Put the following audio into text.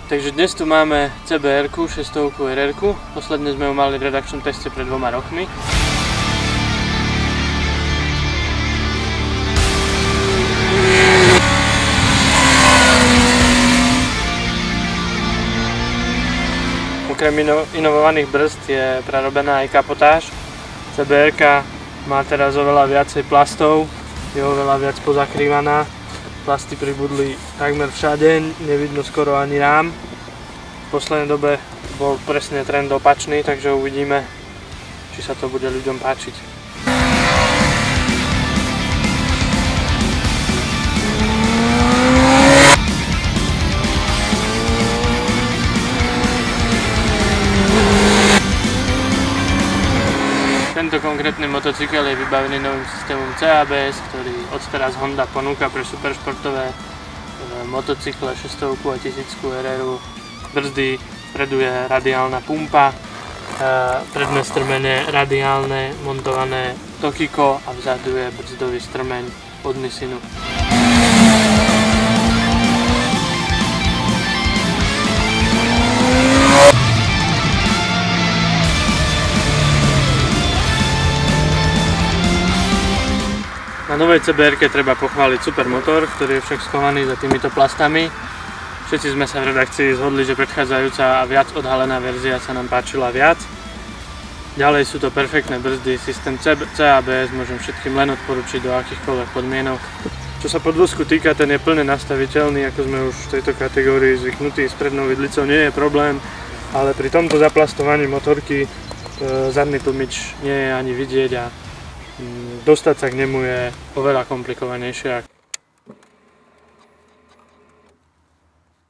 Takže dnes tu máme CBR-ku, 600 RR-ku. Posledne sme ju mali v redakčnom teste pred 2 rokmi. Okrem inovovaných brzd je prerobená aj kapotáž. CBR-ka má teraz oveľa viacej plastov, je oveľa viac pozakrývaná. Plasty pribudli takmer všade, nevidno skoro ani rám. V poslednej dobe bol presne trend opačný, takže uvidíme, či sa to bude ľuďom páčiť. Tento konkrétny motocykel je vybavený novým systémom CABS, ktorý odteraz Honda ponúka pre superšportové motocykle 600 a 1000 RR. Brzdy, vpredu je radiálna pumpa, predné strmene radiálne, montované Tokiko a vzadu je brzdový strmeň od Nissinu. Na novej CBR-ke treba pochváliť super motor, ktorý je však schovaný za týmito plastami. Všetci sme sa v redakcii zhodli, že predchádzajúca a viac odhalená verzia sa nám páčila viac. Ďalej sú to perfektné brzdy, systém CABS môžem všetkým len odporučiť do akýchkoľvek podmienok. Čo sa podvozku týka, ten je plne nastaviteľný, ako sme už v tejto kategórii zvyknutí, s prednou vidlicou nie je problém, ale pri tomto zaplastovaní motorky zadný tlmič nie je ani vidieť a dostať sa k nemu je oveľa komplikovanejšie.